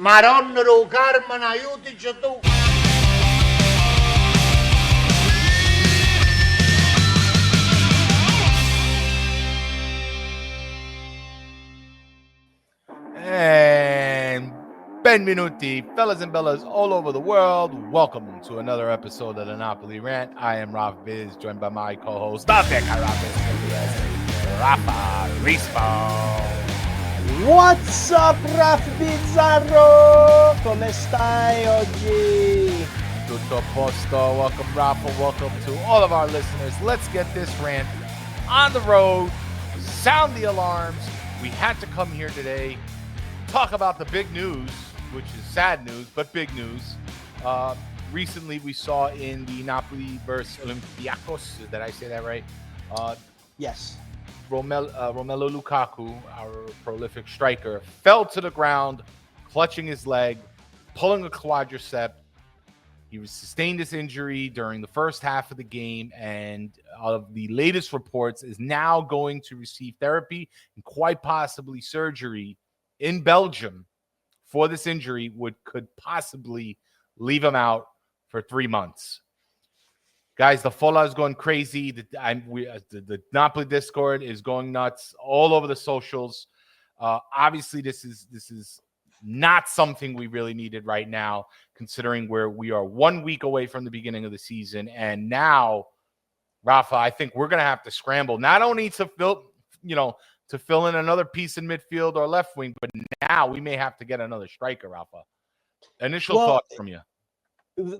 Madonna do Carmen, aiutici tu. And benvenuti, fellas and bellas all over the world. Welcome to another episode of the Napoli Rant. I am Raff Biz, joined by my co-host, Raff Rispo. What's up, Raff Bizzarro? Come stai oggi? Tutto a posto. Welcome, Rafa. Welcome to all of our listeners. Let's get this rant on the road. Sound the alarms. We had to come here today, talk about the big news, which is sad news, but big news. Recently, we saw in the Napoli versus Olympiacos, did I say that right? Yes. Romelu Lukaku, our prolific striker, fell to the ground, clutching his leg, pulling a quadricep. He sustained this injury during the first half of the game, and of the latest reports, is now going to receive therapy and quite possibly surgery in Belgium for this injury, could possibly leave him out for 3 months. Guys, the Fola is going crazy. The Napoli Discord is going nuts all over the socials. Obviously, this is not something we really needed right now, considering where we are 1 week away from the beginning of the season. And now, Rafa, I think we're going to have to scramble, not only to fill in another piece in midfield or left wing, but now we may have to get another striker, Rafa. Initial thoughts from you.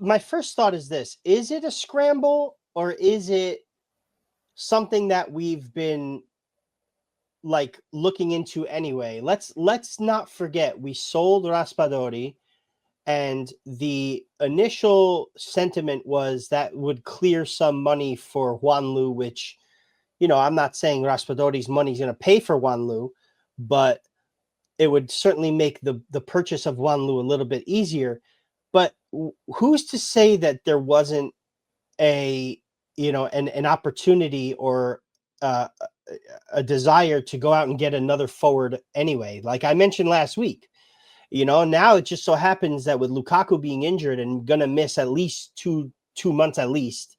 My first thought is this. Is it a scramble or is it something that we've been looking into anyway? Let's not forget we sold Raspadori, and the initial sentiment was that would clear some money for Juanlu, which, I'm not saying Raspadori's money is going to pay for Juanlu, but it would certainly make the purchase of Juanlu a little bit easier. But who's to say that there wasn't an opportunity or a desire to go out and get another forward anyway? Like I mentioned last week, now it just so happens that with Lukaku being injured and going to miss at least two months at least,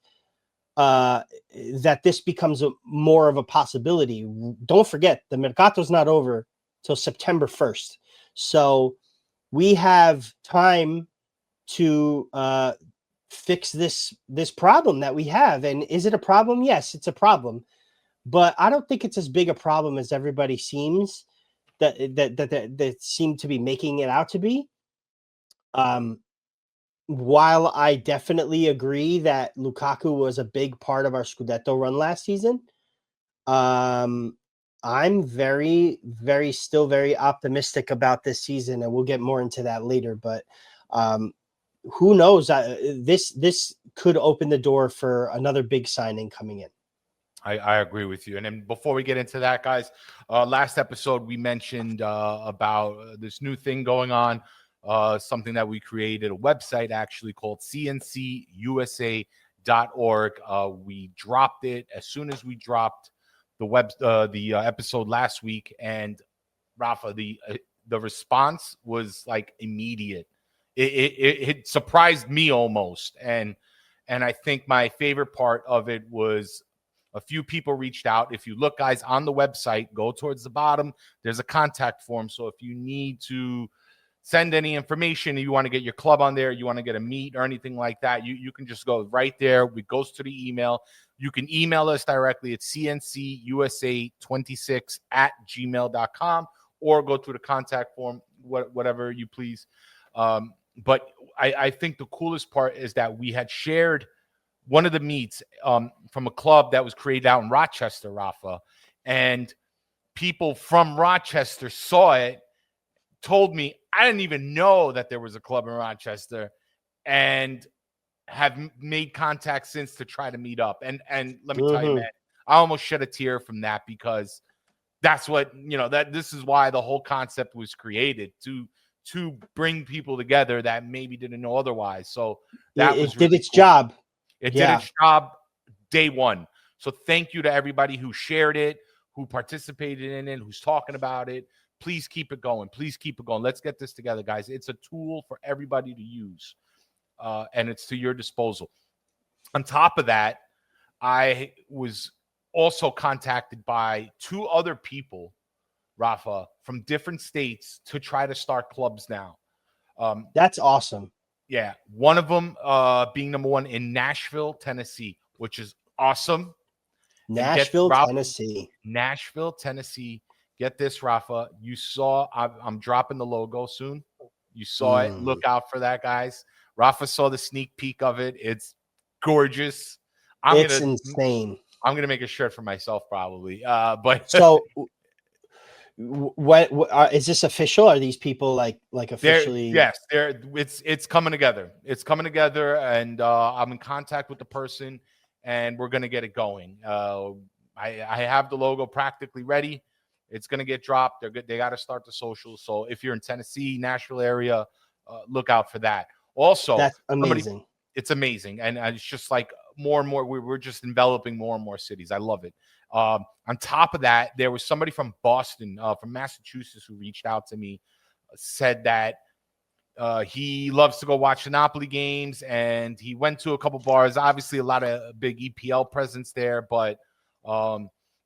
that this becomes more of a possibility. Don't forget, the Mercato's not over till September 1st. So we have time to fix this problem that we have. And is it a problem? Yes, it's a problem, but I don't think it's as big a problem as everybody seems that seem to be making it out to be. While I definitely agree that Lukaku was a big part of our Scudetto run last season, I'm still very optimistic about this season, and we'll get more into that later. But who knows? This could open the door for another big signing coming in. I agree with you. And then before we get into that, guys, last episode we mentioned about this new thing going on, something that we created, a website actually called cncusa.org. We dropped it as soon as we dropped the episode last week, and Rafa, the response was like immediate. It surprised me almost, and I think my favorite part of it was a few people reached out. If you look, guys, on the website, go towards the bottom, there's a contact form. So if you need to send any information, you want to get your club on there, you want to get a meet or anything like that, you can just go right there. It goes to the email. You can email us directly at cncusa26@gmail.com or go to the contact form, whatever you please. But I think the coolest part is that we had shared one of the meets from a club that was created out in Rochester, Rafa, and people from Rochester saw it, told me, I didn't even know that there was a club in Rochester, and have made contact since to try to meet up. And let me tell you, man, I almost shed a tear from that, because that's what, that this is why the whole concept was created, to bring people together that maybe didn't know otherwise. So that it did its job. It did its job day one. So thank you to everybody who shared it, who participated in it, who's talking about it. please keep it going. Please keep it going. Let's get this together, guys. It's a tool for everybody to use, and it's to your disposal. On top of that, I was also contacted by 2 other people, Rafa, from different states to try to start clubs now. That's awesome. Yeah, one of them being number 1 in Nashville, Tennessee, which is awesome. Nashville, Tennessee. Nashville, Tennessee. Get this, Rafa. You saw, I'm dropping the logo soon. You saw it. Look out for that, guys. Rafa saw the sneak peek of it. It's gorgeous. It's insane. I'm gonna make a shirt for myself, probably. But so, what is this official? Are these people like officially? Yes, it's coming together. It's coming together, and I'm in contact with the person, and we're gonna get it going. I have the logo practically ready. It's gonna get dropped. They're good. They got to start the socials. So if you're in Tennessee, Nashville area, look out for that. Also, that's amazing. It's amazing, and it's just like more and more. We're just enveloping more and more cities. I love it. On top of that, there was somebody from Boston, from Massachusetts, who reached out to me, said that he loves to go watch the Napoli games, and he went to a couple bars. Obviously, a lot of big EPL presence there, but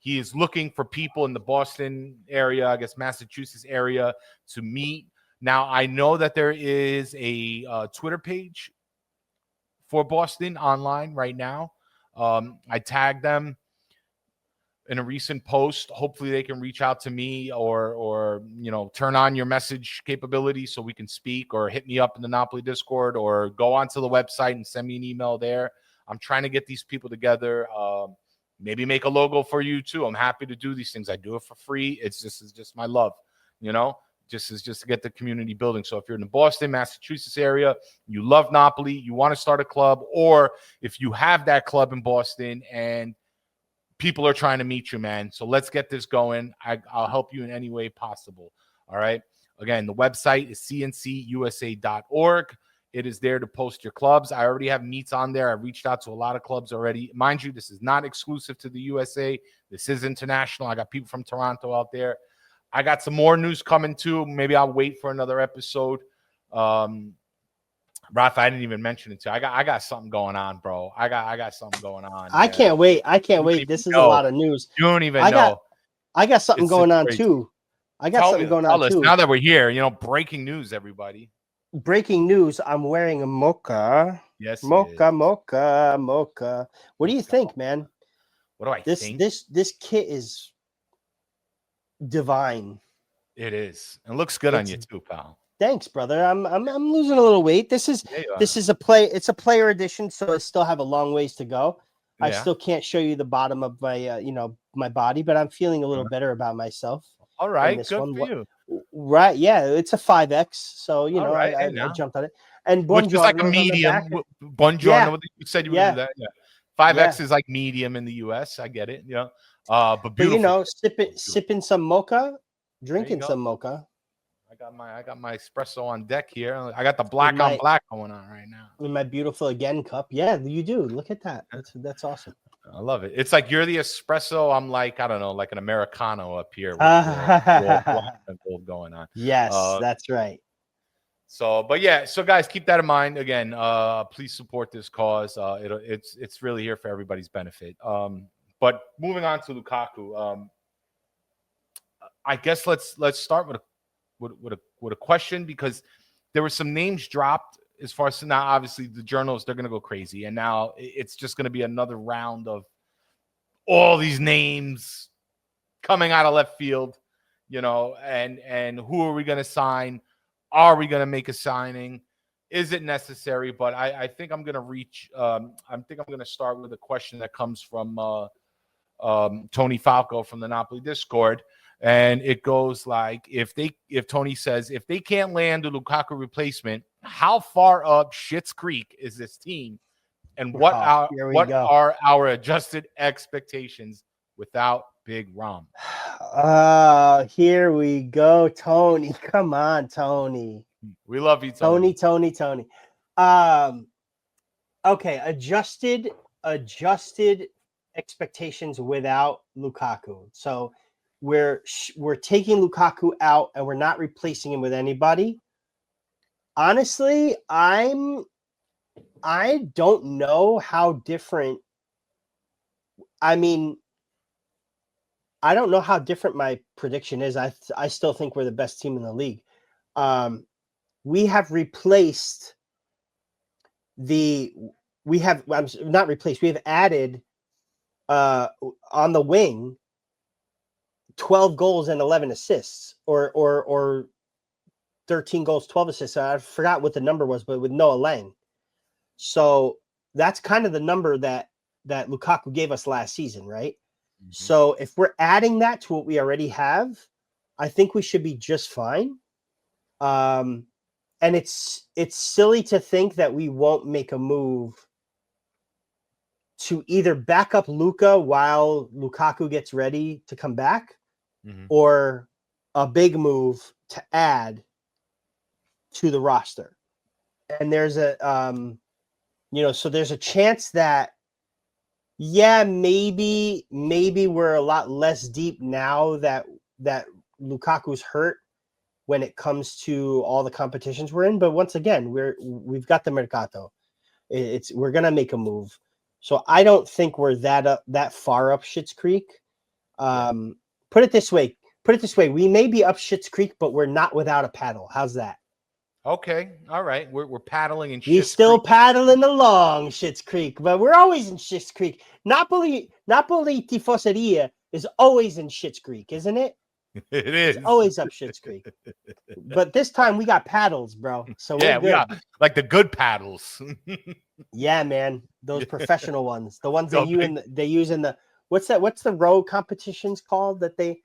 he is looking for people in the Boston area, I guess Massachusetts area, to meet. Now, I know that there is a Twitter page for Boston online right now. I tagged them in a recent post. Hopefully they can reach out to me or turn on your message capability so we can speak, or hit me up in the Napoli Discord, or go onto the website and send me an email there. I'm trying to get these people together. Maybe make a logo for you too. I'm happy to do these things. I do it for free. It's just my love, just to get the community building. So if you're in the Boston, Massachusetts area, you love Napoli, you want to start a club, or if you have that club in Boston and people are trying to meet you, man. So let's get this going. I'll help you in any way possible. All right. Again, the website is cncusa.org. It is there to post your clubs. I already have meets on there. I reached out to a lot of clubs already. Mind you, this is not exclusive to the USA. This is international. I got people from Toronto out there. I got some more news coming too. Maybe I'll wait for another episode. Rafa, I didn't even mention it too. I got something going on, bro. I got something going on. I can't wait. This is a lot of news. You don't even know. I got something going on too. Tell us, now that we're here, breaking news, everybody. Breaking news. I'm wearing a mocha. Yes. Mocha. What do you think, man? What do I think? This kit is divine. It is. It looks good on you too, pal. Thanks, brother. I'm losing a little weight. This is a player edition, so I still have a long ways to go. Yeah. I still can't show you the bottom of my my body, but I'm feeling a little better about myself. All right, good for you. Right, yeah, it's a 5X, so I jumped on it. And which is like a medium. Buongiorno, you said you would do that. Yeah, 5X is like medium in the US. I get it. Yeah, but beautiful. But sipping some mocha, drinking some mocha. I got my espresso on deck here. I got the black on black going on right now. In my beautiful again cup. Yeah, you do. Look at that. That's awesome. I love it. It's like you're the espresso. I'm like, I don't know, like an Americano up here with black and gold going on. Yes, that's right. So guys, keep that in mind. Again, please support this cause. It's really here for everybody's benefit. But moving on to Lukaku, I guess let's start with a question, because there were some names dropped. As far as now, obviously the journals, they're going to go crazy. And now it's just going to be another round of all these names coming out of left field, and who are we going to sign? Are we going to make a signing? Is it necessary? But I think I'm going to start with a question that comes from Tony Falco from the Napoli Discord. And it goes like, if Tony says, if they can't land a Lukaku replacement, how far up Schitt's Creek is this team? And what are our adjusted expectations without Big Rom? Here we go, Tony. Come on, Tony. We love you, Tony. Tony. Okay, adjusted expectations without Lukaku. So we're taking Lukaku out and we're not replacing him with anybody. Honestly, I don't know how different. I mean, I don't know how different my prediction is. I still think we're the best team in the league. We have replaced we have added on the wing 12 goals and 11 assists or 13 goals, 12 assists. I forgot what the number was, but with Noah Lang. So that's kind of the number that Lukaku gave us last season, right? Mm-hmm. So if we're adding that to what we already have, I think we should be just fine. And it's silly to think that we won't make a move to either back up Lucca while Lukaku gets ready to come back, or a big move to add to the roster. And there's a so there's a chance that maybe we're a lot less deep now that Lukaku's hurt when it comes to all the competitions we're in. But once again, we've got the Mercato. We're gonna make a move. So I don't think we're that far up Schitt's Creek. Put it this way. We may be up Schitt's Creek, but we're not without a paddle. How's that? Okay. All right. We're paddling in Schitt's Creek. We still Creek. paddling along Schitt's Creek, but we're always in Schitt's Creek. Napoli Tifoseria is always in Schitt's Creek, isn't it? It is. It's always up Schitt's Creek. But this time we got paddles, bro. So yeah, we're good. We got like the good paddles. Yeah, man. Those professional ones. The ones they use in the what's the row competitions called that they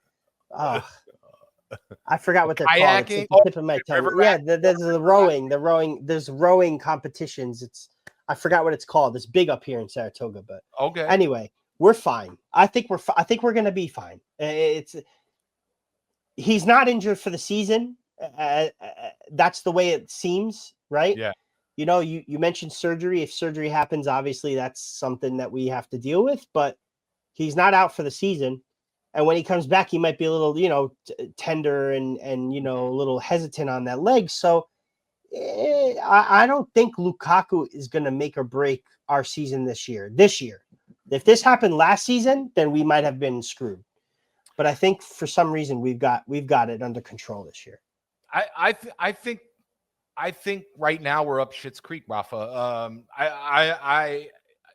I forgot what they're called. It's at the tip of my tongue. Yeah, there's the rowing. There's rowing competitions. I forgot what it's called. It's big up here in Saratoga, but okay. Anyway, we're fine. I think we're gonna be fine. He's not injured for the season. That's the way it seems, right? Yeah. You mentioned surgery. If surgery happens, obviously that's something that we have to deal with, but he's not out for the season. And when he comes back, he might be a little, tender and a little hesitant on that leg. So I don't think Lukaku is going to make or break our season this year. If this happened last season, then we might have been screwed. But I think for some reason we've got it under control this year. I think right now we're up Schitt's Creek, Rafa.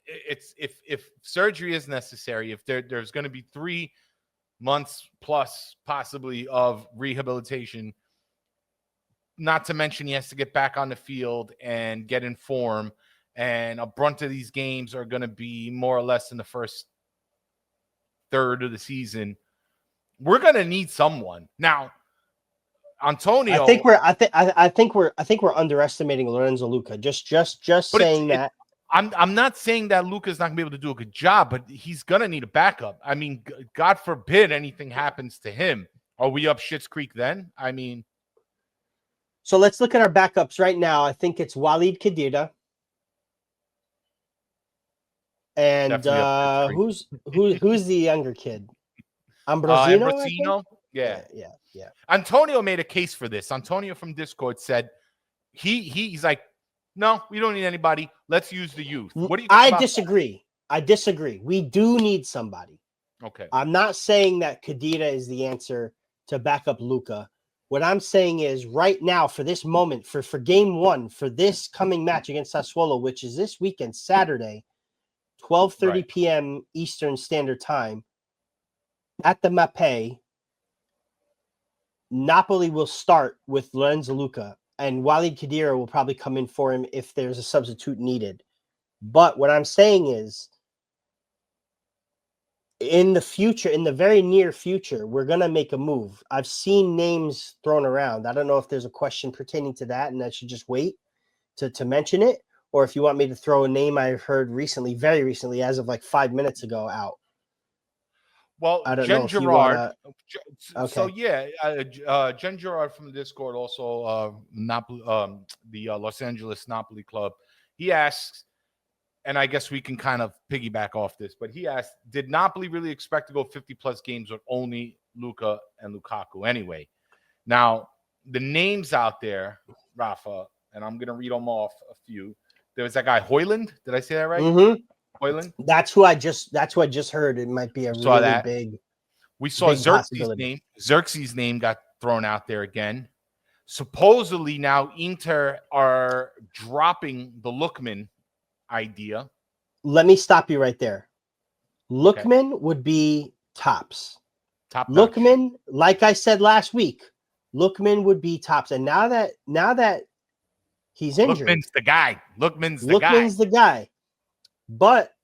It's if surgery is necessary, if there's going to be 3 months plus possibly of rehabilitation, not to mention he has to get back on the field and get in form, and a brunt of these games are going to be more or less in the first third of the season. We're going to need someone. Now, Antonio, I think we're underestimating Lorenzo Lucca. Just saying that. I'm not saying that Lucca's not going to be able to do a good job, but he's going to need a backup. I mean, God forbid anything happens to him. Are we up Schitt's Creek then? I mean. So let's look at our backups right now. I think it's Walid Khedira. And who's the younger kid? Ambrosino? Yeah. Antonio made a case for this. Antonio from Discord said he's like, no, we don't need anybody. Let's use the youth. What do you think I disagree. I disagree. We do need somebody. Okay. I'm not saying that Khedira is the answer to back up Lucca. What I'm saying is right now, for this moment, for game 1, for this coming match against Sassuolo, which is this weekend, Saturday, 12:30 p.m. Eastern Standard Time, at the Mapei, Napoli will start with Lorenzo Lucca, and Walid Khedira will probably come in for him if there's a substitute needed. But what I'm saying is, in the future, in the very near future, we're going to make a move. I've seen names thrown around. I don't know if there's a question pertaining to that, and I should just wait to mention it, or if you want me to throw a name I've heard recently, very recently, as of like 5 minutes ago, out. Well, I don't Jen know if Gerard. Okay. So Jen Gerard from the Discord, also Napoli, the Los Angeles Napoli club. He asks, and I guess we can kind of piggyback off this, but he asked, did Napoli really expect to go 50 plus games with only Lucca and Lukaku anyway. Now, the names out there, Rafa, and I'm gonna read them off a few. There was that guy Hoyland. Did I say that right? Mm-hmm. Hoyland. That's who I just heard. It might be a Saw really that. big. We saw big Xerxes' possibility. name. Xerxes' name got thrown out there again. Supposedly now Inter are dropping the Lookman idea. Let me stop you right there. Okay. Lookman would be tops. Top notch. Lookman, like I said last week, Lookman would be tops. And now that he's injured, Lookman's the guy. Lookman's the guy. But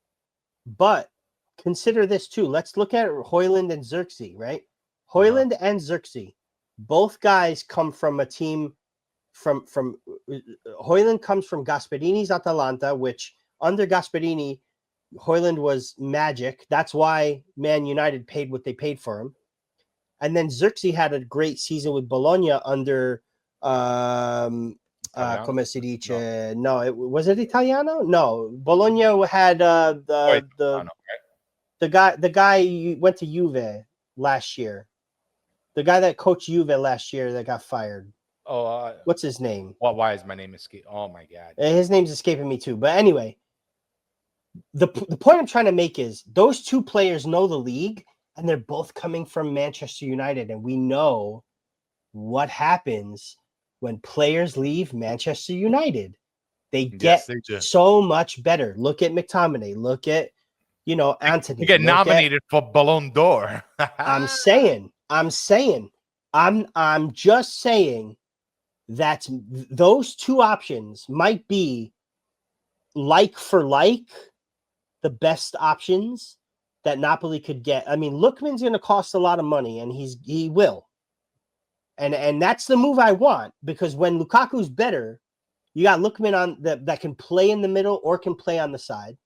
consider this too. Let's look at Hoyland and Xerxes, right? Hoyland and Xerxes, both guys come from a team from Hoyland comes from Gasperini's Atalanta, which under Gasperini, Hoyland was magic. That's why Man United paid what they paid for him. And then Xerxes had a great season with Bologna under come si dice? No, was it Italiano? No, Bologna had the guy went to Juve last year. The guy that coached Juve last year that got fired. What's his name? Why is my name escaping? Oh my God, his name's escaping me too. But anyway, the point I'm trying to make is those two players know the league, and they're both coming from Manchester United, and we know what happens when players leave Manchester United. They get so much better. Look at McTominay. Look at Anthony. You get nominated for Ballon d'Or. I'm just saying that those two options might be like for like the best options that Napoli could get. I mean, Lookman's going to cost a lot of money, and he will. And that's the move I want, because when Lukaku's better, you got Lookman on that can play in the middle or can play on the side.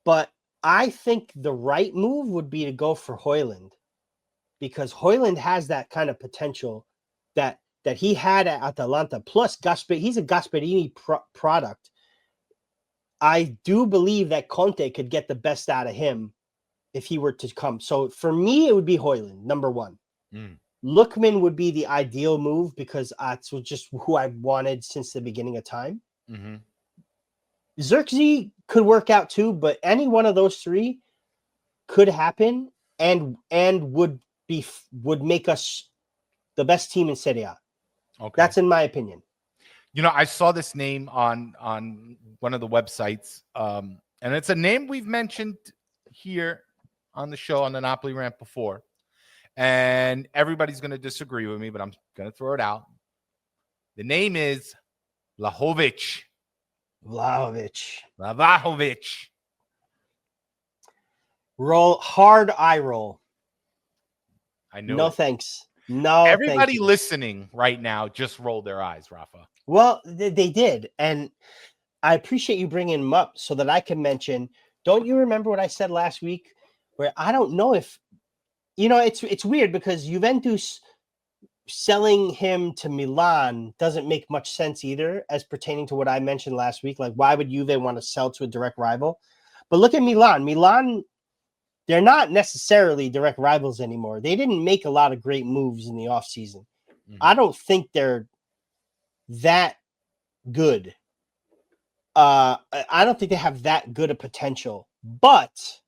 But I think the right move would be to go for Hoyland, because Hoyland has that kind of potential that he had at Atalanta. Plus, he's a Gasperini product. I do believe that Conte could get the best out of him if he were to come. So for me, it would be Hoyland, number one. Lookman would be the ideal move because that's just who I wanted since the beginning of time. Mm-hmm. Xerxes could work out too, but any one of those three could happen and would make us the best team in Serie A. Okay. That's in my opinion. I saw this name on one of the websites, and it's a name we've mentioned here on the show on the Napoli Rant before, and everybody's going to disagree with me, but I'm going to throw it out. The name is Vlahovic. Hard eye roll. I know. No thanks. No. Everybody listening right now just rolled their eyes, Rafa. Well, they did, and I appreciate you bringing him up so that I can mention. Don't you remember what I said last week? Where I don't know if it's weird because Juventus selling him to Milan doesn't make much sense either, as pertaining to what I mentioned last week. Like, why would Juve want to sell to a direct rival? But look at Milan. Milan, they're not necessarily direct rivals anymore. They didn't make a lot of great moves in the offseason. Mm-hmm. I don't think they're that good. I don't think they have that good a potential. But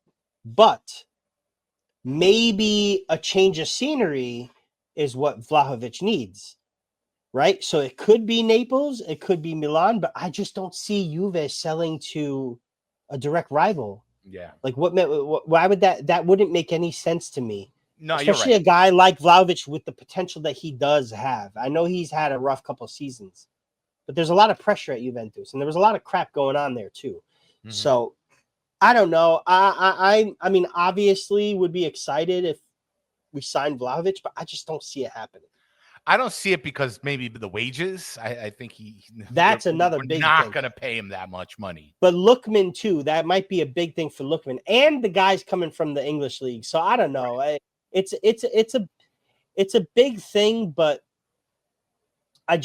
maybe a change of scenery is what Vlahovic needs, right? So it could be Naples, it could be Milan, but I just don't see Juve selling to a direct rival. Yeah. Like why would that wouldn't make any sense to me. No, especially you're right. A guy like Vlahovic with the potential that he does have. I know he's had a rough couple of seasons, but there's a lot of pressure at Juventus, and there was a lot of crap going on there too. Mm-hmm. So I don't know. I mean, obviously would be excited if we signed Vlahovic, but I just don't see it happening. I don't see it because maybe the wages. I think that's another big thing. We're not going to pay him that much money. But Lookman too, that might be a big thing for Lookman, and the guys coming from the English league. So I don't know. Right. It's a big thing, but I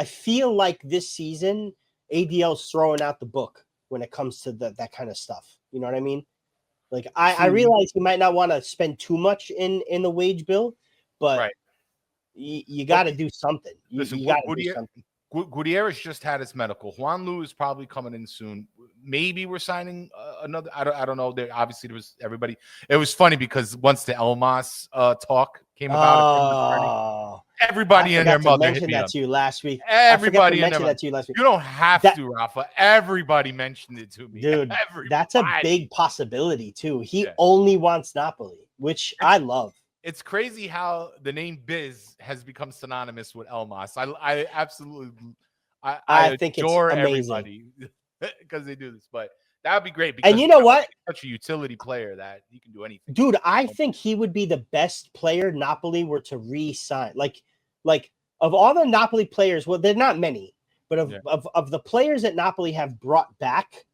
feel like this season ADL's throwing out the book when it comes to that kind of stuff. You know what I mean? Like I realize you might not want to spend too much in the wage bill, but Right. you got to do something. Listen, You got to do something. Gutierrez just had his medical. Juan Lu is probably coming in soon. Maybe we're signing another. I don't know. There obviously there was everybody. It was funny because once the Elmas talk came about, everybody and their mother hit me that up. to you last week. Everybody I forgot to mention that to you last week. You don't have to, Rafa. Everybody mentioned it to me, dude. Everybody. That's a big possibility too. He only wants Napoli, which I love. It's crazy how the name Biz has become synonymous with Elmas. I absolutely, I think adore it's everybody because they do this. But that would be great. Because and you know what? Such a utility player that he can do anything. Dude, I think he would be the best player Napoli were to re-sign. Like of all the Napoli players, well, they're not many, but of the players that Napoli have brought back,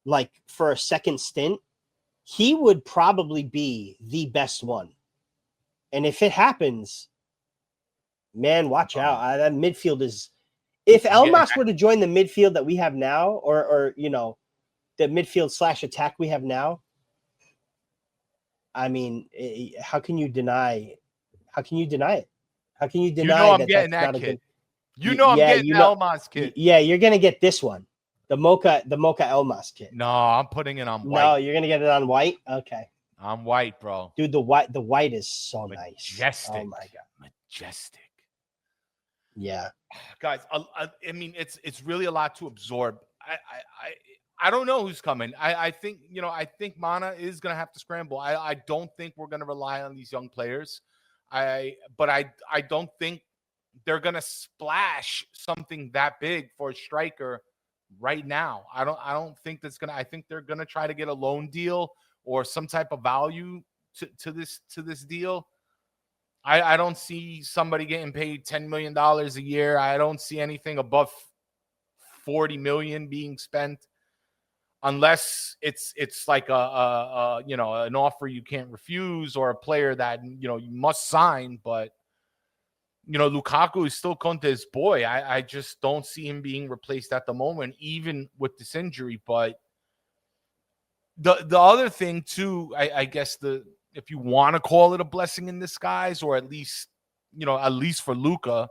like for a second stint, he would probably be the best one. And if it happens, man, watch out. That midfield is – if Elmas were to join the midfield that we have now or you know, the midfield / attack we have now, I mean, how can you deny it? How can you deny I'm getting that kid. I'm getting the Elmas kid. Yeah, you're going to get this one. The Mocha Elmas kit. No, I'm putting it on white. No, you're gonna get it on white. Okay, on white, bro. Dude, the white is so majestic. Nice. Oh my god, majestic. Yeah, guys. I mean, it's really a lot to absorb. I don't know who's coming. I think I think Manna is gonna have to scramble. I don't think we're gonna rely on these young players. But I don't think they're gonna splash something that big for a striker. Right now, I don't think that's gonna. I think they're gonna try to get a loan deal or some type of value to this deal. I don't see somebody getting paid $10 million a year. I don't see anything above 40 million being spent, unless it's like a an offer you can't refuse or a player that you must sign. But Lukaku is still Conte's boy. I just don't see him being replaced at the moment, even with this injury. But the other thing too, I guess if you want to call it a blessing in disguise, or at least for Lucca,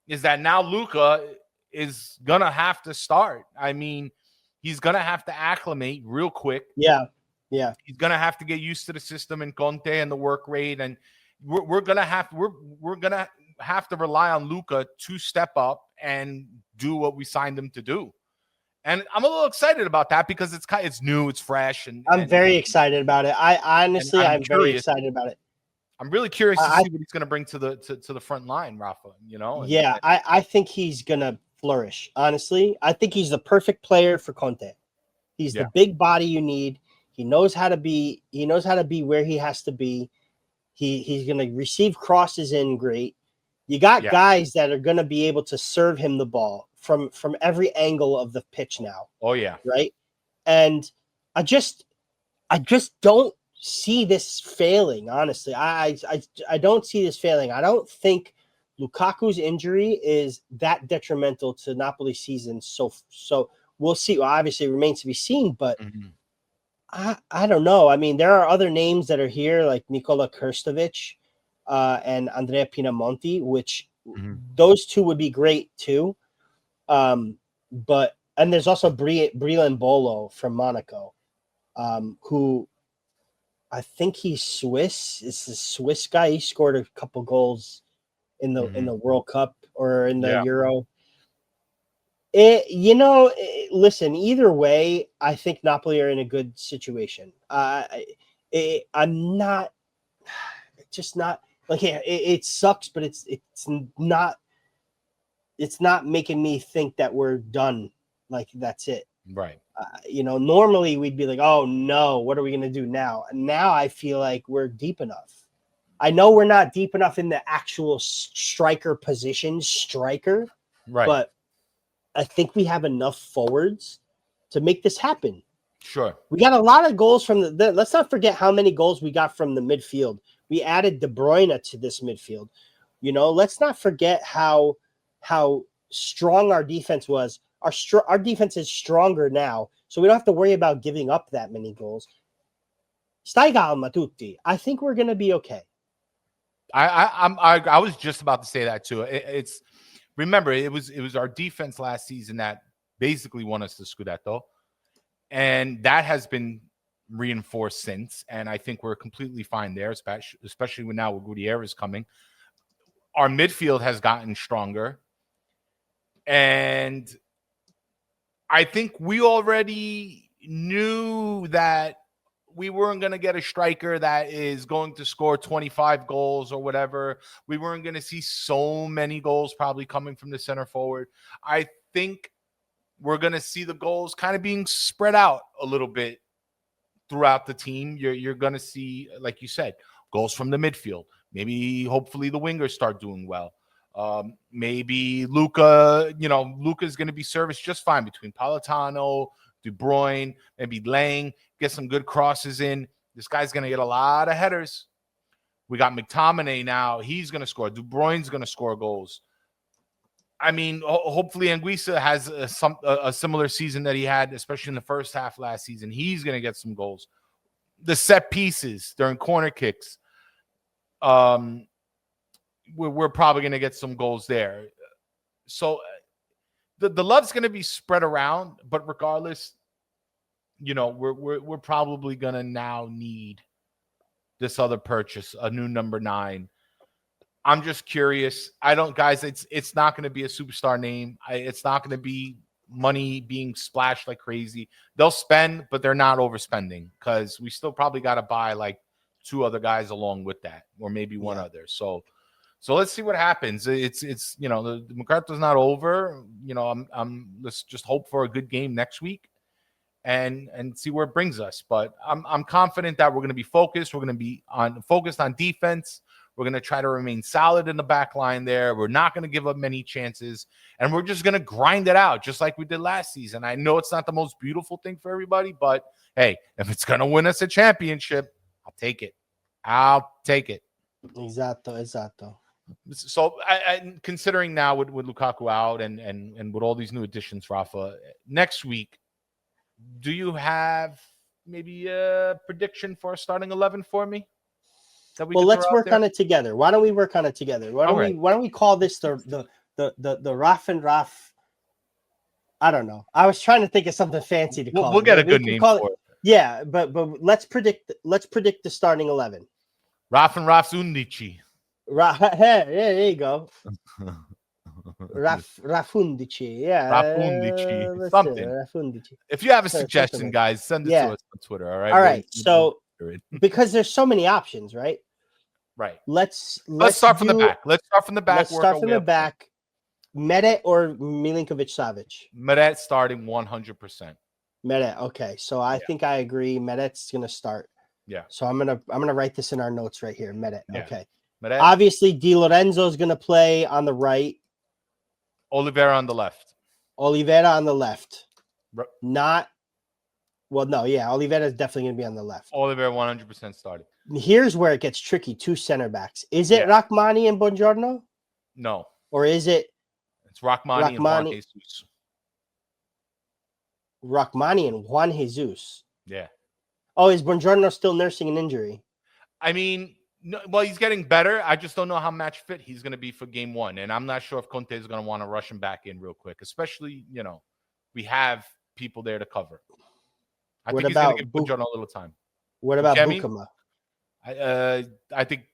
is that now Lucca is gonna have to start. I mean, he's gonna have to acclimate real quick. Yeah. He's gonna have to get used to the system and Conte and the work rate, and we're gonna have to rely on Lucca to step up and do what we signed him to do. And I'm a little excited about that because it's new, it's fresh, and I'm very excited about it. I'm very excited about it. I'm really curious to see what he's going to bring to the front line, Rafa. I think he's going to flourish. Honestly, I think he's the perfect player for Conte. He's the big body you need. He knows how to be. He knows how to be where he has to be. He's going to receive crosses in great. You got guys that are going to be able to serve him the ball from every angle of the pitch now. Oh yeah. Right. And I just don't see this failing. Honestly, I don't see this failing. I don't think Lukaku's injury is that detrimental to Napoli's season. So we'll see. Well, obviously it remains to be seen, but I don't know. I mean, there are other names that are here like Nikola Krstovic and Andrea Pinamonti, which those two would be great too. But there's also Breland Bolo from Monaco, who I think he's Swiss. It's a Swiss guy. He scored a couple goals in the World Cup or in the Euro. Listen, either way, I think Napoli are in a good situation. I'm not just not like it sucks, but it's not making me think that we're done. Like that's it. Right. Normally we'd be like, oh no, what are we going to do now? And now I feel like we're deep enough. I know we're not deep enough in the actual striker position, right? But I think we have enough forwards to make this happen. Sure. We got a lot of goals from let's not forget how many goals we got from the midfield. We added De Bruyne to this midfield. Let's not forget how strong our defense was. Our defense is stronger now. so we don't have to worry about giving up that many goals. Stai calma tutti. I think we're going to be okay. I was just about to say that too. It's remember it was our defense last season that basically won us the Scudetto, and that has been reinforced since. And I think we're completely fine there, especially when now Gutierrez coming. Our midfield has gotten stronger, and I think we already knew that we weren't going to get a striker that is going to score 25 goals or whatever. We weren't going to see so many goals probably coming from the center forward. I think we're going to see the goals kind of being spread out a little bit throughout the team. You're going to see, like you said, goals from the midfield. Maybe, hopefully, the wingers start doing well. Maybe Lucca, Lucca's going to be serviced just fine between Politano, De Bruyne, maybe Lang, get some good crosses in. This guy's going to get a lot of headers. We got McTominay now. He's going to score. De Bruyne's going to score goals. I mean, hopefully Anguissa has a similar season that he had, especially in the first half last season. He's going to get some goals. The set pieces during corner kicks, we're probably going to get some goals there. So the love's going to be spread around, but regardless, we're probably going to now need this other purchase, a new number 9. I'm just curious. Guys, it's not going to be a superstar name. It's not going to be money being splashed like crazy. They'll spend, but they're not overspending because we still probably got to buy like 2 other guys along with that, or maybe one other. So let's see what happens. It's the Mercato's not over. Let's just hope for a good game next week and see where it brings us. But I'm confident that we're going to be focused. We're going to be focused on defense. We're going to try to remain solid in the back line there. We're not going to give up many chances, and we're just going to grind it out just like we did last season. I know it's not the most beautiful thing for everybody, but hey, if it's going to win us a championship, I'll take it. Esatto. So, considering now with Lukaku out and with all these new additions, Rafa, next week, do you have maybe a prediction for a starting 11 for me? Well, let's work on it together. Why don't we work on it together? Why don't we call this the Raff and Raff? I don't know. I was trying to think of something fancy to call it. We'll get a good name for it. Yeah, but let's predict the starting 11. Raff and Raff's Undici. There you go. Raffundici. Yeah. Raffundici. Something. Raffundici. If you have a suggestion, guys, send it to us on Twitter. All right. All right. So because there's so many options, right? Right. Let's start from the back. Let's start from the back. Let's start from the back. Meret or Milinkovic-Savic? Meret starting 100%. Meret. Okay. So I think I agree. Meret's gonna start. Yeah. So I'm gonna write this in our notes right here. Meret. Yeah. Okay. Meret. Obviously, Di Lorenzo's gonna play on the right. Oliveira on the left. Oliveira on the left. Oliveira is definitely going to be on the left. Oliveira 100% started. Here's where it gets tricky. 2 center backs. Is it Rachmani and Buongiorno? No. Or is it? It's Rachmani and Juan Jesus. Rachmani and Juan Jesus. Yeah. Oh, is Buongiorno still nursing an injury? I mean, no, well, he's getting better. I just don't know how match fit he's going to be for game 1. And I'm not sure if Conte is going to want to rush him back in real quick, especially, we have people there to cover. I think he's going to give Buongiorno a little time. What about Buchama? I think,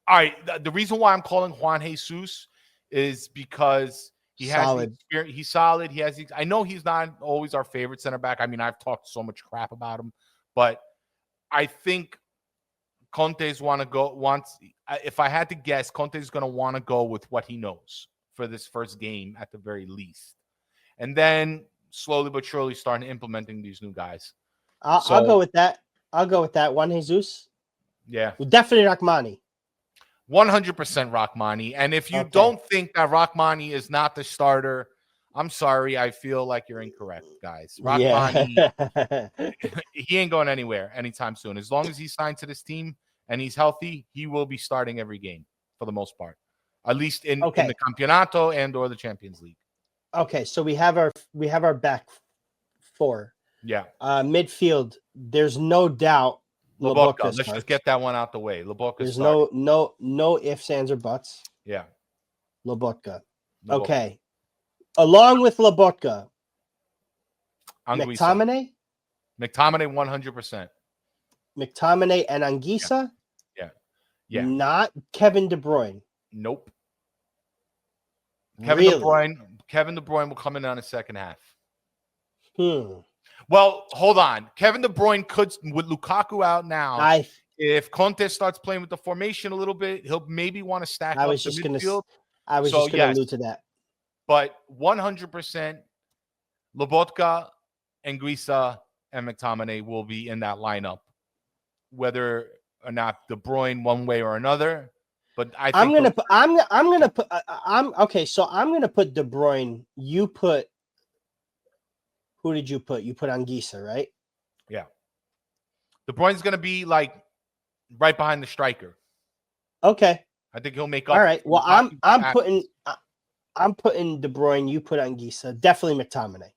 all right, the reason why I'm calling Juan Jesus is because he has solid. He's solid. He has. I know he's not always our favorite center back. I mean, I've talked so much crap about him, but I think Conte's if I had to guess, Conte's going to want to go with what he knows for this first game at the very least. And then slowly but surely starting implementing these new guys. I'll go with that. Juan Jesus. Yeah. Definitely Rachmani. 100% Rachmani. And if you don't think that Rachmani is not the starter, I'm sorry. I feel like you're incorrect, guys. Rachmani, he ain't going anywhere anytime soon. As long as he's signed to this team and he's healthy, he will be starting every game for the most part, at least in the Campionato and or the Champions League. Okay, so we have our back 4. Yeah. Midfield, there's no doubt. Lobotka. Starts. Let's just get that one out the way. Lobotka. There's starts. no ifs, ands, or buts. Yeah. Lobotka. Okay. Along with Lobotka, McTominay 100%. McTominay and Anguissa. Yeah. Not Kevin De Bruyne. Nope. Kevin De Bruyne will come in on the second half. Well, hold on. Kevin De Bruyne could, with Lukaku out now, if Conte starts playing with the formation a little bit, he'll maybe want to stack up the midfield. I was just going to allude to that. But 100%, Lobotka, Anguissa, and McTominay will be in that lineup, whether or not De Bruyne one way or another. But I think I'm gonna put De Bruyne. You put, who did you put? You put Anguissa, right? Yeah. De Bruyne's gonna be like right behind the striker. Okay. I think he'll make up. All right. Well, I'm putting De Bruyne. You put Anguissa. Definitely McTominay.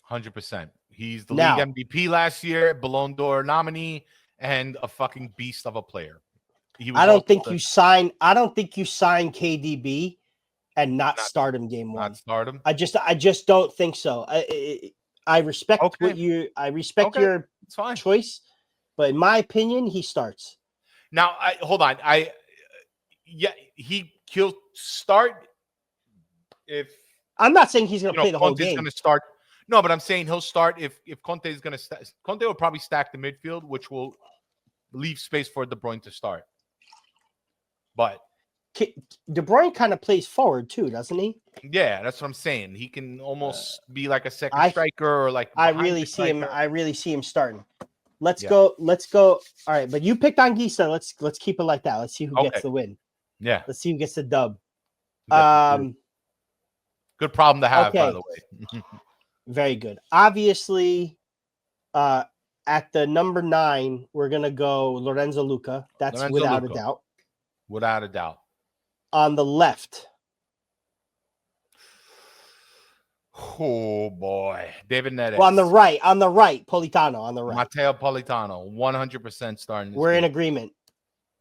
100%. He's the league MVP last year, Ballon d'Or nominee, and a fucking beast of a player. I don't think you sign KDB and not start him game 1. Not start him. I just don't think so. I respect your choice, but in my opinion, he starts. Now, hold on. He'll start if I'm not saying he's going to play the whole game. Going to start. No, but I'm saying he'll start if Conte is going to Conte will probably stack the midfield, which will leave space for De Bruyne to start. But De Bruyne kind of plays forward too, doesn't he? Yeah, that's what I'm saying. He can almost be like a second striker or like. I really see him starting. Let's go. All right, but you picked Anguissa. Let's keep it like that. Let's see who gets the win. Yeah. Let's see who gets the dub. Good problem to have, by the way. Very good. Obviously, at the number 9, we're gonna go Lorenzo Lucca. That's without a doubt. Without a doubt. On the left. Oh boy, David Neres. Well, on the right, Politano on the right. Matteo Politano, 100% starting. We're in agreement.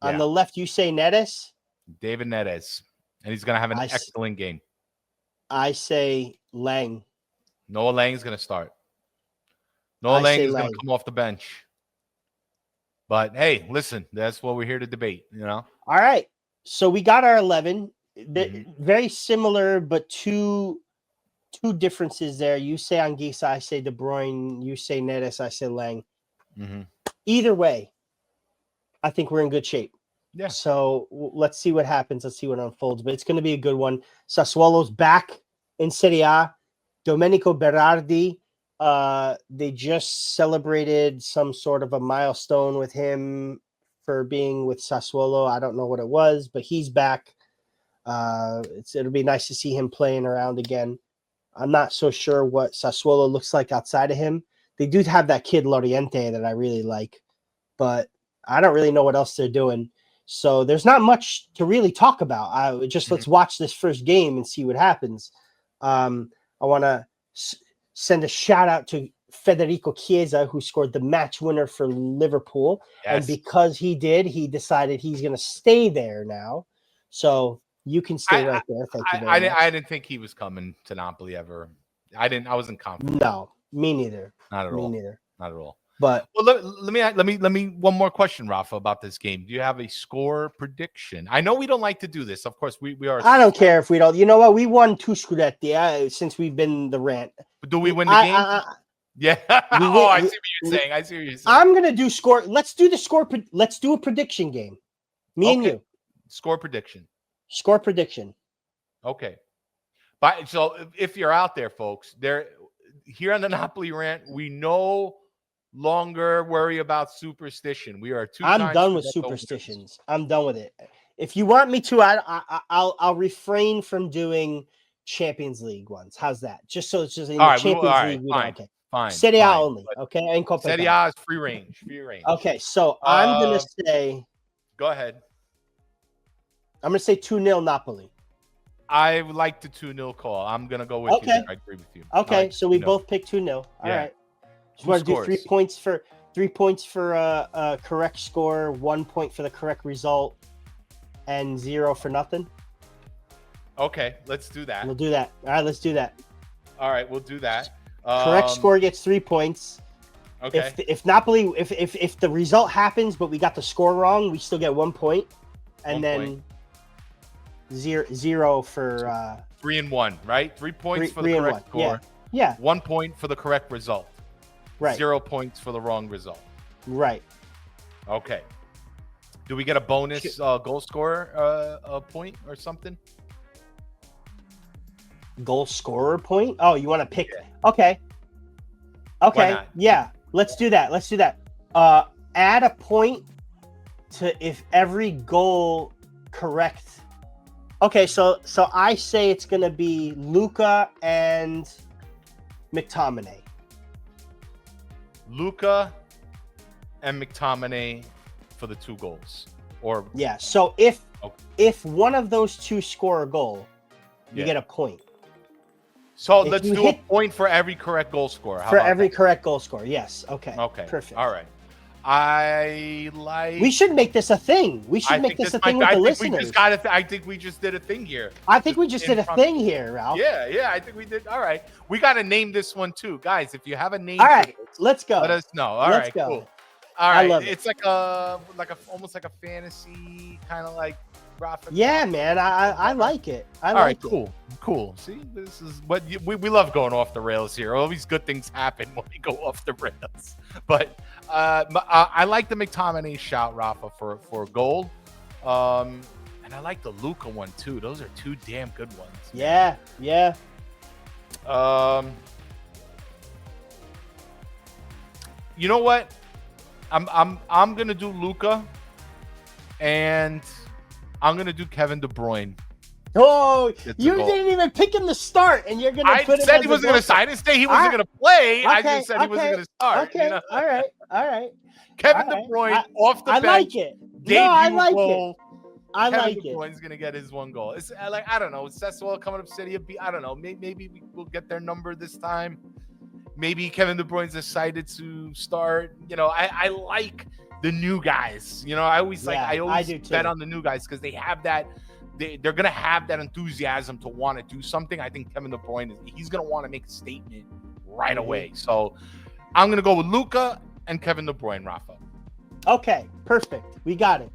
Yeah. On the left, you say Neres. David Neres, and he's gonna have an excellent game. I say Lang. Noah Lang's gonna start. Noah Lang is gonna come off the bench. But hey, listen, that's what we're here to debate. You know. All right, so we got our 11. Very similar, but two differences there. You say Anguissa, I say De Bruyne. You say Neres, I say Lang. Either way, I think we're in good shape. Yeah. So let's see what happens. Let's see what unfolds. But it's going to be a good one. Sassuolo's back in Serie A. Domenico Berardi. They just celebrated some sort of a milestone with him for being with Sassuolo. I don't know what it was, but he's back. It'll be nice to see him playing around again. I'm not so sure what Sassuolo looks like outside of him. They do have that kid Loriente that I really like, but I don't really know what else they're doing. So there's not much to really talk about. Let's watch this first game and see what happens. I want to send a shout out to Federico Chiesa, who scored the match winner for Liverpool. Yes. And because he did, he decided he's going to stay there now. So you can stay right there. Thank you very much. I didn't think he was coming to Napoli ever. I wasn't confident. No, me neither. Not at all. Me neither. Not at all. But let me one more question, Rafa, about this game. Do you have a score prediction? I know we don't like to do this. Of course, we are. I don't care if we don't. You know what? We won 2 Scudetti since we've been the Rant. But do we win the game? Yeah. I see what you're saying. I see what you're saying. I'm gonna do score. Let's do the score. Let's do a prediction game. Me and you. Score prediction. Score prediction. Okay. But so if you're out there, folks, here on the Napoli Rant, we no longer worry about superstition. We are I'm done with superstitions. I'm done with it. If you want me to, I'll refrain from doing Champions League ones. How's that? Just so it's just in the Champions League. Fine. Serie A only. Okay. And Coppa Serie A is free range. Okay. So I'm going to say. Go ahead. I'm going to say 2-0 Napoli. I would like the 2-0 call. I'm gonna go with you. Okay. There. I agree with you. I Okay, like so we 2-0. both picked 2-0. All Yeah. right. Just Who want to do scores? 3 points for a correct score, 1 point for the correct result, and 0 for nothing. Okay, let's do that. We'll do that. All right, let's do that. All right, we'll do that. Correct score gets 3 points. Okay. If Napoli, if the result happens, but we got the score wrong, we still get 1 point, and 1 then point. zero for 3 and 1, right? 3 points for the 3 and correct 1. score. Yeah. 1 point for the correct result. Right. 0 points for the wrong result. Right. Okay. Do we get a bonus goal scorer point or something? Goal scorer point? Oh, you want to pick? Yeah. Okay. Why Okay. not? Yeah. Let's do that. Add a point to if every goal correct. Okay, so I say it's gonna be Lucca and McTominay. Lucca and McTominay for the 2 goals. Or Yeah. So if Okay. one of those two score a goal, you Yeah. get a point. So if let's you do hit- a point for every correct goal scorer. How For about every that? correct goal score. Yes. Okay. Okay. Perfect. All right. I like. We should make this a thing. We should make this a thing with the listeners. I think we just did a thing here. I think we just did a thing here, Ralph. Yeah. I think we did. All right. We got to name this one too, guys. If you have a name, All right, for this, let's go. let us know. All Let's right. go. Cool. All right. love it. It's like almost like a fantasy kind of like. Raff. Yeah, man, I like it. I All like right, cool. See, this is what we love going off the rails here. All these good things happen when we go off the rails. But I like the McTominay shout, Rafa, for goal. And I like the Lucca one too. Those are 2 damn good ones. Yeah. You know what? I'm gonna do Lucca, and I'm gonna do Kevin De Bruyne. Oh, It's a you goal. didn't even pick him to start, and you're gonna I put him said as he a wasn't gonna goal- sign. I didn't say he wasn't Alright. gonna play. I Okay, just said he wasn't okay, gonna start. Okay, You know? all right. Kevin All De Bruyne right. off the I bench. like it. Debut No, I like goal. it. I Kevin like De it. Bruyne's gonna get his 1 goal. It's like I don't know. Sassuolo coming up City. I don't know. Maybe we'll get their number this time. Maybe Kevin De Bruyne's decided to start. You know, I like the new guys. You know, I always do too. bet on the new guys because they have that. They're gonna have that enthusiasm to want to do something. I think Kevin De Bruyne he's gonna want to make a statement right away. So I'm gonna go with Lucca and Kevin De Bruyne, Rafa. Okay, perfect. We got it.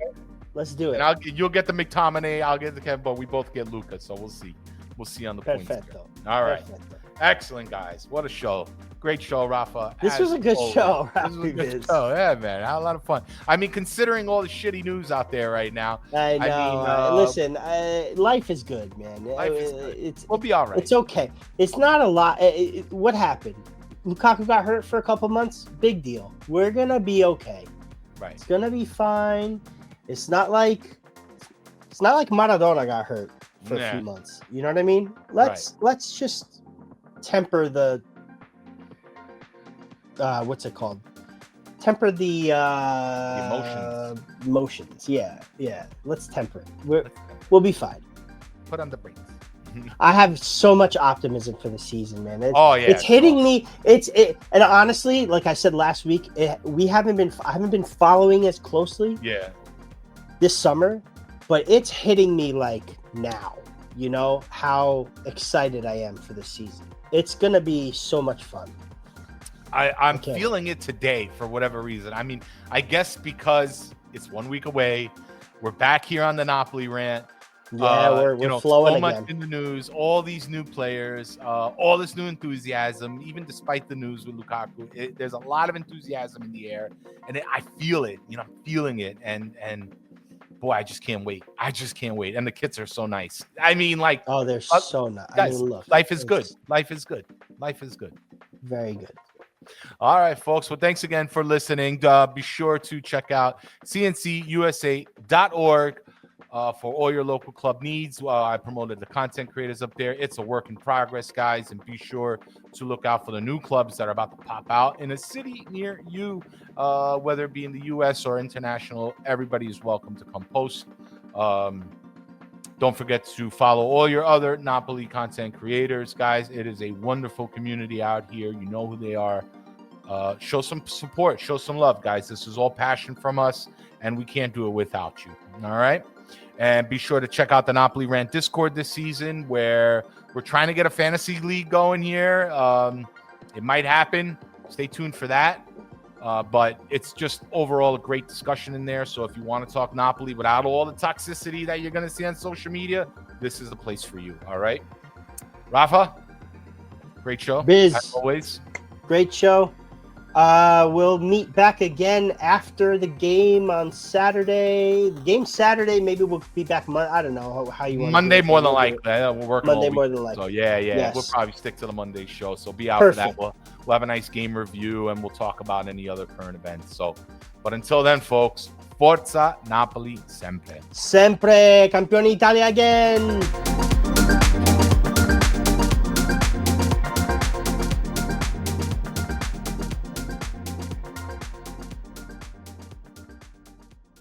Let's do it. And you'll get the McTominay, I'll get the Kevin, but we both get Lucca, so we'll see. We'll see on the points. Perfecto. All right. Perfecto. Excellent, guys. What a show. Great show, Rafa. This was a good show, This was a good show. Yeah, man. I had a lot of fun. I mean, considering all the shitty news out there right now. I know. Listen, life is good, man. Life is good. We'll be all right. It's okay. It's not a lot. What happened? Lukaku got hurt for a couple months. Big deal. We're gonna be okay. Right. It's gonna be fine. It's not like Maradona got hurt for a few months. You know what I mean? Let's just temper the what's it called? Temper the emotions. Yeah. Let's temper it. We'll be fine. Put on the brakes. I have so much optimism for the season, man. It's hitting me. And honestly, like I said last week, I haven't been following as closely. Yeah. This summer, but it's hitting me like now. You know how excited I am for the season. It's gonna be so much fun. I'm feeling it today for whatever reason. I mean, I guess because it's 1 week away. We're back here on the Napoli rant. Yeah, we're flowing so again. much in the news, all these new players, all this new enthusiasm, even despite the news with Lukaku. There's a lot of enthusiasm in the air, and I feel it. You know, I'm feeling it, and boy, I just can't wait. And the kids are so nice. I mean, like, oh, they're so nice. Guys, I mean, look, life is good. Life is good. Very good. All right, folks. Well, thanks again for listening. Be sure to check out cncusa.org for all your local club needs. I promoted the content creators up there. It's a work in progress, guys, and be sure to look out for the new clubs that are about to pop out in a city near you, whether it be in the U.S. or international. Everybody is welcome to come post Don't forget to follow all your other Napoli content creators, guys. It is a wonderful community out here. You know who they are. Show some support, show some love, guys. This is all passion from us, and we can't do it without you. All right. And be sure to check out the Napoli Rant Discord this season, where we're trying to get a fantasy league going here. It might happen. Stay tuned for that. But it's just overall a great discussion in there. So if you want to talk Napoli without all the toxicity that you're going to see on social media, this is the place for you. All right. Rafa, great show. Biz, as always. Great show. We'll meet back again after the game on Saturday. The game Saturday, maybe we'll be back. I don't know how you want Monday to do it. more than likely. We'll work Monday all more week. than likely. So yeah. Yes. We'll probably stick to the Monday show. So be out Perfect. for that. We'll have a nice game review, and we'll talk about any other current events. So, but until then, folks, Forza Napoli sempre. Sempre campioni Italia again.